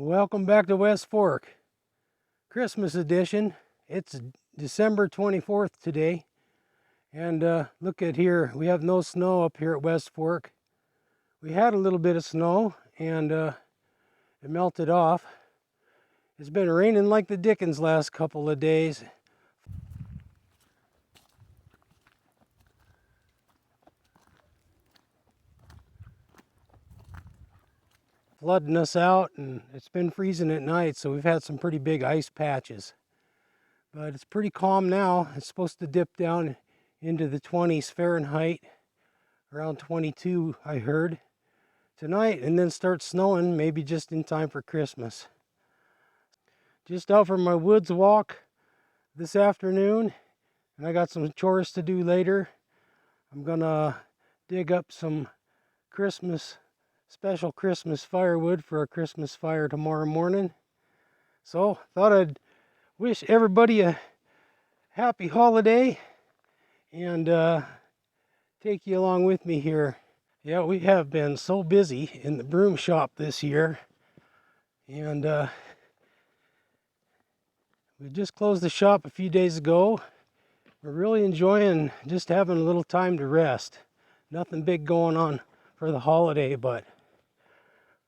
Welcome back to West Fork, Christmas edition. It's December 24th today, and look at here, we have no snow up here at West Fork. We had a little bit of snow, and it melted off. It's been raining like the dickens last couple of days. Flooding us out, and it's been freezing at night, so we've had some pretty big ice patches. But it's pretty calm now. It's supposed to dip down into the 20s Fahrenheit, around 22 I heard, tonight, and then start snowing maybe just in time for Christmas. Just out for my woods walk this afternoon, and I got some chores to do later. I'm gonna dig up some special Christmas firewood for a Christmas fire tomorrow morning. So thought I'd wish everybody a happy holiday and take you along with me here. Yeah, we have been so busy in the broom shop this year, and we just closed the shop a few days ago. We're really enjoying just having a little time to rest. Nothing big going on for the holiday, but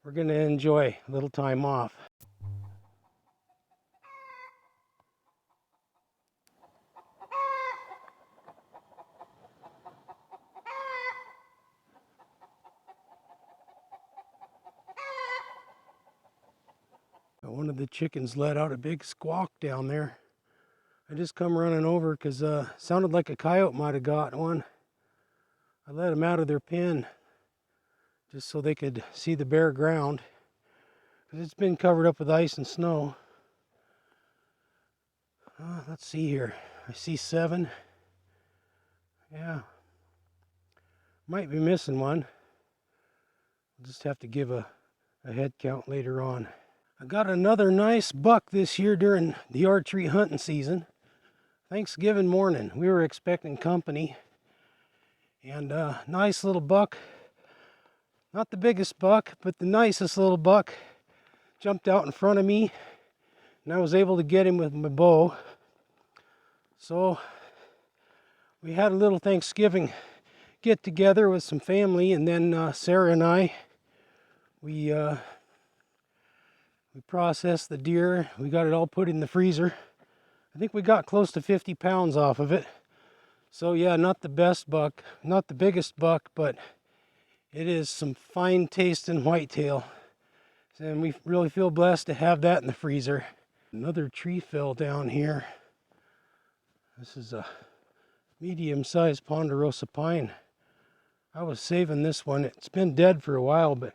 we're going to enjoy a little time off. One of the chickens let out a big squawk down there. I just come running over because sounded like a coyote might have got one. I let them out of their pen just so they could see the bare ground, because it's been covered up with ice and snow. Let's see here. I see 7. Yeah. Might be missing one. I'll just have to give a head count later on. I got another nice buck this year during the archery hunting season. Thanksgiving morning, we were expecting company, and nice little buck. Not the biggest buck, but the nicest little buck jumped out in front of me, and I was able to get him with my bow. So we had a little Thanksgiving get together with some family, and then Sarah and I, we processed the deer. We got it all put in the freezer. I think we got close to 50 pounds off of it. So yeah, not the best buck, not the biggest buck, but it is some fine tasting whitetail. And we really feel blessed to have that in the freezer. Another tree fell down here. This is a medium-sized ponderosa pine. I was saving this one. It's been dead for a while, but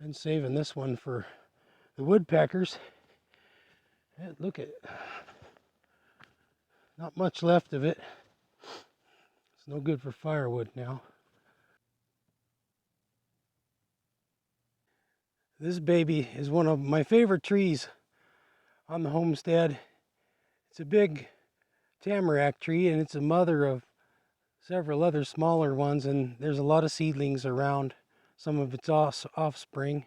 been saving this one for the woodpeckers. And look at it. Not much left of it. It's no good for firewood now. This baby is one of my favorite trees on the homestead. It's a big tamarack tree, and it's a mother of several other smaller ones, and there's a lot of seedlings around, some of its offspring.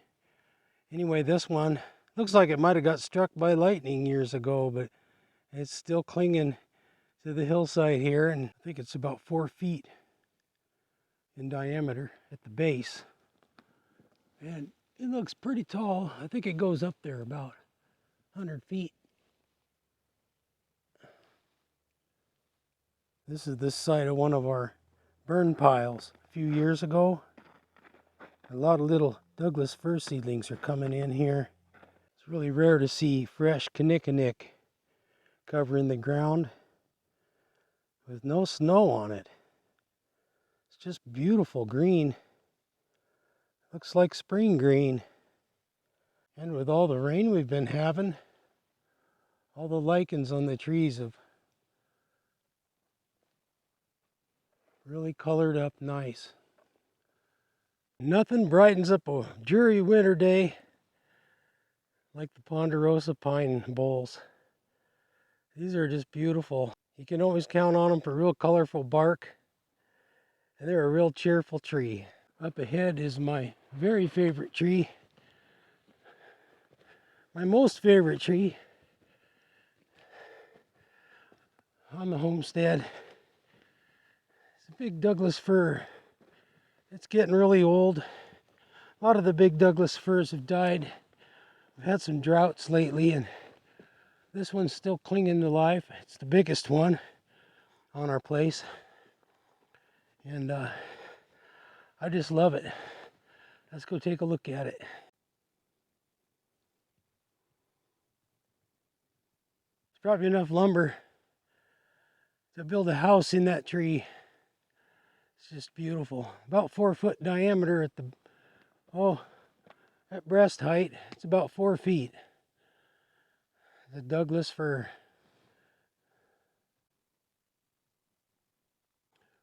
Anyway, this one looks like it might have got struck by lightning years ago, but it's still clinging to the hillside here, and I think it's about 4 feet in diameter at the base. And it looks pretty tall. I think it goes up there about 100 feet. This is this side of one of our burn piles a few years ago. A lot of little Douglas fir seedlings are coming in here. It's really rare to see fresh kinnikinick covering the ground with no snow on it. It's just beautiful green. Looks like spring green. And with all the rain we've been having, all the lichens on the trees have really colored up nice. Nothing brightens up a dreary winter day like the ponderosa pine boles. These are just beautiful. You can always count on them for real colorful bark, and they're a real cheerful tree. Up ahead is my very favorite tree. My most favorite tree on the homestead is a big Douglas fir. It's getting really old. A lot of the big Douglas firs have died. We've had some droughts lately, and this one's still clinging to life. It's the biggest one on our place, and I just love it. Let's go take a look at it. There's probably enough lumber to build a house in that tree. It's just beautiful. About 4 foot diameter at at breast height. It's about 4 feet. The Douglas fir.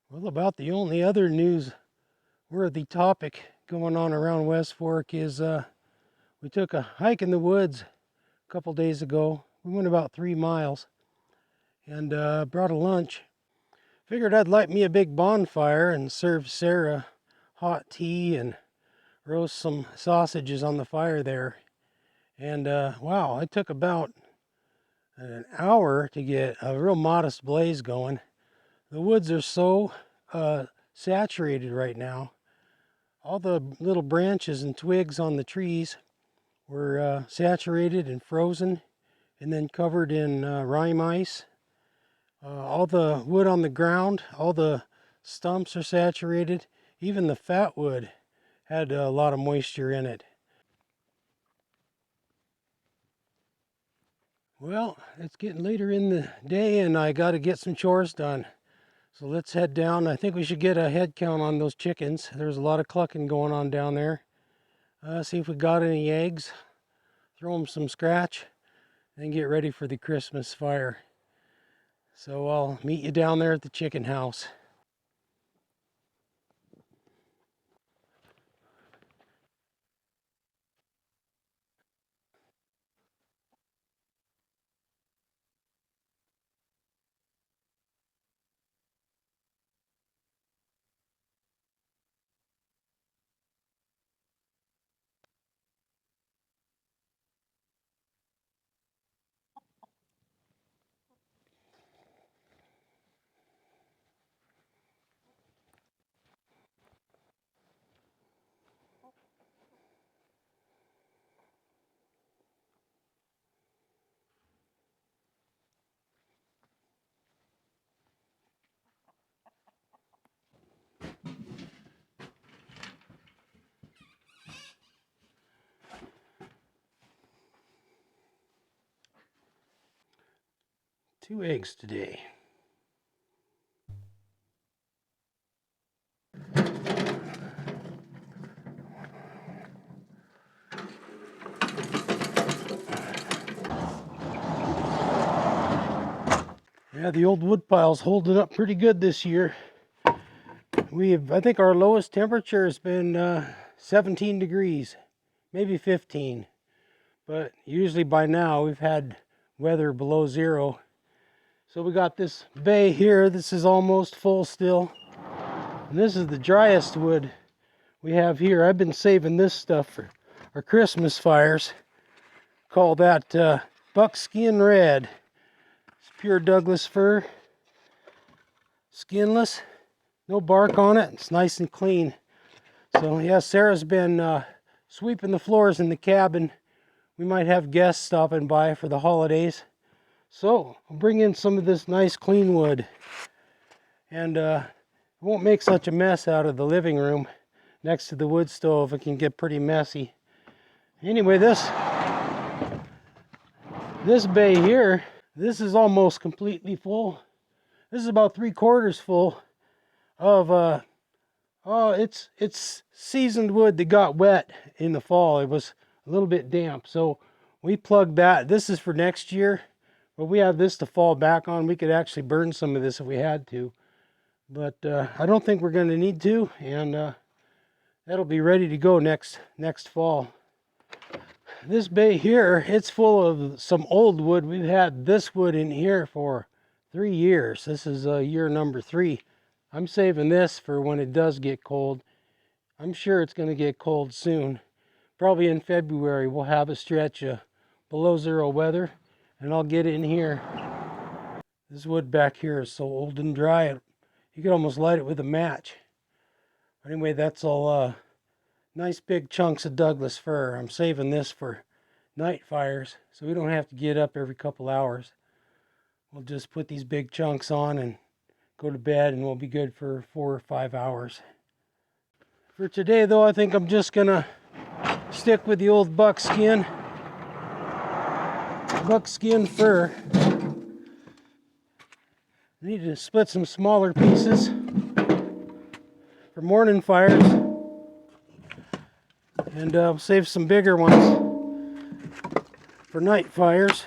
Well, about the only other newsworthy topic going on around West Fork is we took a hike in the woods a couple days ago. We went about 3 miles and brought a lunch. Figured I'd light me a big bonfire and serve Sarah hot tea and roast some sausages on the fire there. And wow, it took about an hour to get a real modest blaze going. The woods are so saturated right now. All the little branches and twigs on the trees were saturated and frozen and then covered in rime ice. All the wood on the ground, all the stumps are saturated. Even the fat wood had a lot of moisture in it. Well, it's getting later in the day and I got to get some chores done. So let's head down. I think we should get a head count on those chickens. There's a lot of clucking going on down there. See if we got any eggs. Throw them some scratch and get ready for the Christmas fire. So I'll meet you down there at the chicken house. Two eggs today. Yeah, the old wood pile's holding up pretty good this year. I think our lowest temperature has been 17 degrees, maybe 15. But usually by now we've had weather below zero. So we got this bay here. This is almost full still. And this is the driest wood we have here. I've been saving this stuff for our Christmas fires. Call that buckskin red. It's pure Douglas fir. Skinless. No bark on it. It's nice and clean. So yeah, Sarah's been sweeping the floors in the cabin. We might have guests stopping by for the holidays. So I'll bring in some of this nice clean wood. And it won't make such a mess out of the living room next to the wood stove. It can get pretty messy. Anyway, this bay here, this is almost completely full. This is about 3/4 full of it's seasoned wood that got wet in the fall. It was a little bit damp, so we plugged that. This is for next year, but we have this to fall back on. We could actually burn some of this if we had to, but I don't think we're going to need to, and that'll be ready to go next fall. This bay here, it's full of some old wood. We've had this wood in here for 3 years. This is year number 3. I'm saving this for when it does get cold. I'm sure it's going to get cold soon. Probably in February we'll have a stretch of below zero weather, and I'll get in here. This wood back here is so old and dry, you could almost light it with a match. Anyway, that's all nice big chunks of Douglas fir. I'm saving this for night fires, so we don't have to get up every couple hours. We'll just put these big chunks on and go to bed, and we'll be good for 4 or 5 hours. For today, though, I think I'm just gonna stick with the old buckskin fir. I need to split some smaller pieces for morning fires, and save some bigger ones for night fires.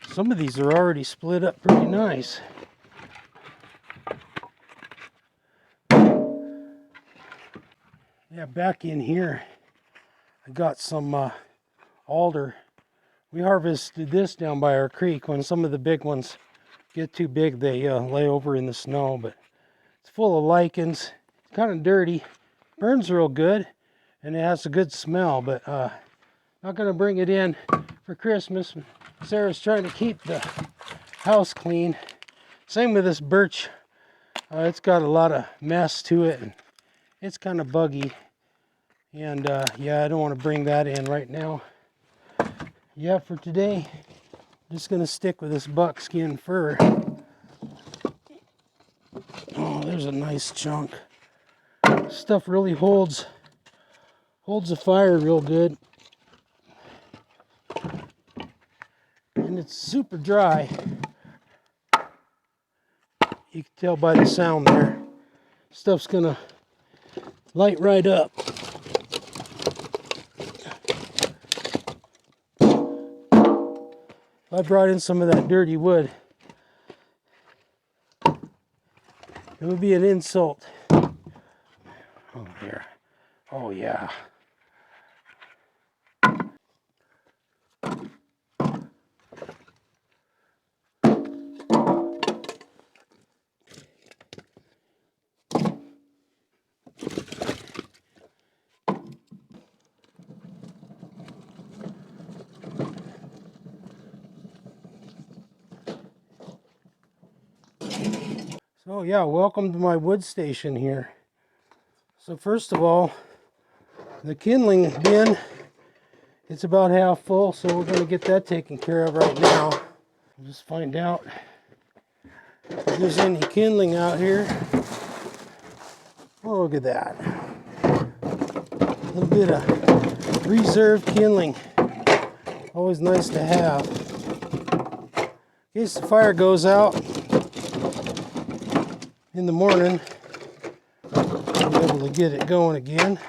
Some of these are already split up pretty nice. Yeah, back in here, I got some alder. We harvested this down by our creek. When some of the big ones get too big, they lay over in the snow, but it's full of lichens. It's kind of dirty. Burns real good, and it has a good smell, but not going to bring it in for Christmas. Sarah's trying to keep the house clean. Same with this birch. It's got a lot of mess to it, and it's kind of buggy. And yeah, I don't want to bring that in right now. Yeah, for today, I'm just going to stick with this buckskin fir. Oh, there's a nice chunk. Stuff really holds the fire real good. And it's super dry. You can tell by the sound there. Stuff's gonna light right up. If I brought in some of that dirty wood, it would be an insult. Oh, here. Oh, yeah. So yeah, welcome to my wood station here. So first of all, the kindling bin, it's about half full, so we're going to get that taken care of right now. We'll just find out if there's any kindling out here. Oh, look at that. A little bit of reserve kindling. Always nice to have. In case the fire goes out in the morning, we'll be able to get it going again.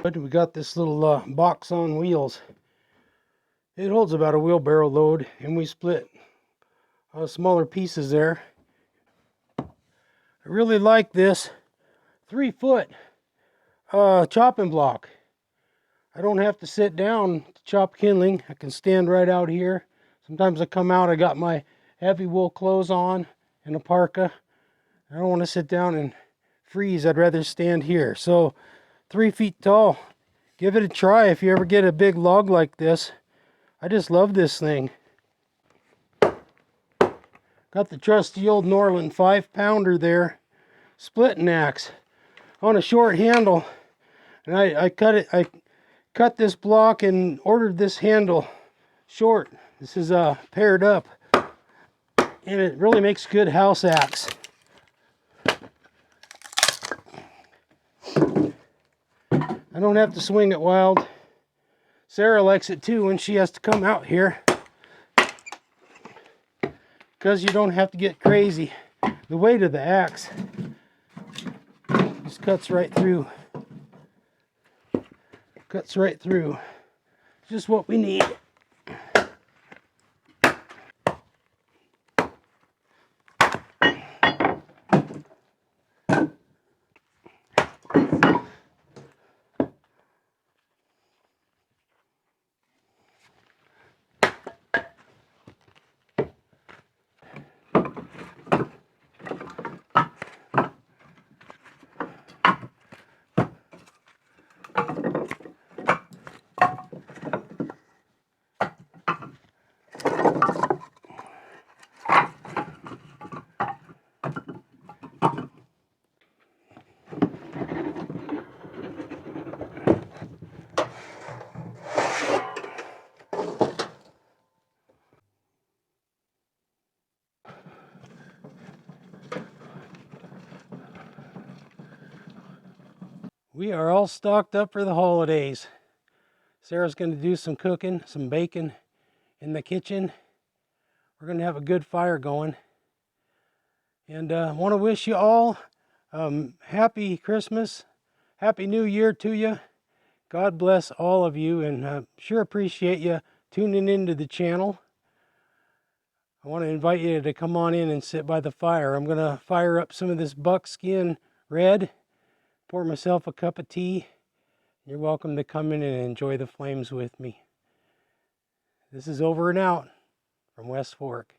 But we got this little box on wheels. It holds about a wheelbarrow load, and we split smaller pieces there. I really like this 3-foot chopping block. I don't have to sit down to chop kindling. I can stand right out here. Sometimes I come out, I got my heavy wool clothes on and a parka. I don't want to sit down and freeze. I'd rather stand here. So 3 feet tall. Give it a try if you ever get a big log like this. I just love this thing. Got the trusty old Norland 5-pounder there. Splitting axe on a short handle. And I cut this block and ordered this handle short. This is paired up. And it really makes good house axe. I don't have to swing it wild. Sarah likes it too when she has to come out here, because you don't have to get crazy. The weight of the axe just cuts right through. Cuts right through. Just what we need. We are all stocked up for the holidays. Sarah's going to do some cooking, some bacon in the kitchen. We're going to have a good fire going. And I want to wish you all happy Christmas, happy New Year to you. God bless all of you, and sure appreciate you tuning into the channel. I want to invite you to come on in and sit by the fire. I'm going to fire up some of this buckskin red, pour myself a cup of tea. You're welcome to come in and enjoy the flames with me. This is over and out from West Fork.